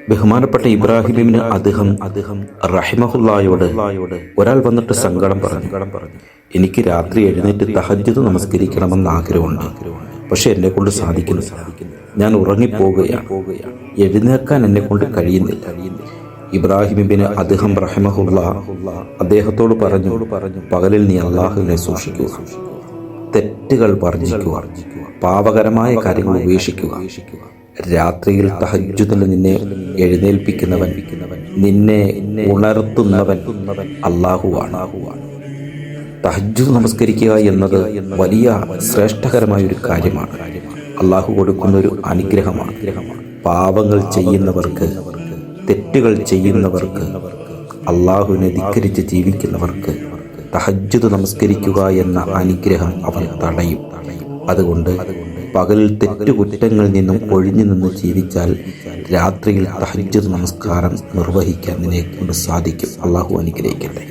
ബഹുമാനപ്പെട്ട ഇബ്രാഹിമിന് അദ്ദേഹം റഹിമഹുല്ലായോട് ഒരാൾ വന്നിട്ട് സങ്കടം പറഞ്ഞു, എനിക്ക് രാത്രി എഴുന്നേറ്റ് തഹജ്ജുദ് നമസ്കരിക്കണമെന്ന് ആഗ്രഹമുണ്ട്, പക്ഷെ എന്നെ കൊണ്ട് സാധിക്കുന്നില്ല. ഞാൻ ഉറങ്ങിപ്പോവുകയാണ്, എഴുന്നേൽക്കാൻ എന്നെ കൊണ്ട് കഴിയുന്നില്ല. ഇബ്രാഹിമിന് അദ്ദേഹം റഹിമഹുല്ല അദ്ദേഹത്തോട് പറഞ്ഞു, പകലിൽ നീ അള്ളാഹുവിനെ സൂക്ഷിക്കുക, തെറ്റുകൾ വർജിക്കുക, പാപകരമായ കാര്യങ്ങൾ ഉപേക്ഷിക്കുക. രാത്രിയിൽ തഹജ്ജുദിൽ നിന്നെ എഴുന്നേൽപ്പിക്കുന്നവൻ, നിന്നെ ഉണർത്തുന്നവൻ അല്ലാഹുവാണ്. തഹജ്ജുദ് നമസ്കരിക്കുക എന്നത് വലിയ ശ്രേഷ്ഠകരമായ ഒരു കാര്യമാണ്. അല്ലാഹു കൊടുക്കുന്ന ഒരു അനുഗ്രഹമാണ്. പാപങ്ങൾ ചെയ്യുന്നവർക്ക്, തെറ്റുകൾ ചെയ്യുന്നവർക്ക്, അല്ലാഹുവിനെ ധിക്കരിച്ച് ജീവിക്കുന്നവർക്ക് തഹജ്ജുദ് നമസ്കരിക്കുക എന്ന അനുഗ്രഹം അവൻ തടയും. അതുകൊണ്ട് പകൽ തെറ്റുകുറ്റങ്ങളിൽ നിന്നും ഒഴിഞ്ഞു നിന്ന് ജീവിച്ചാൽ രാത്രിയിൽ തഹജ്ജുദ് നമസ്കാരം നിർവഹിക്കാൻ നിന്നെ കൊണ്ട് സാധിക്കും. അല്ലാഹു അനുഗ്രഹിക്കട്ടെ.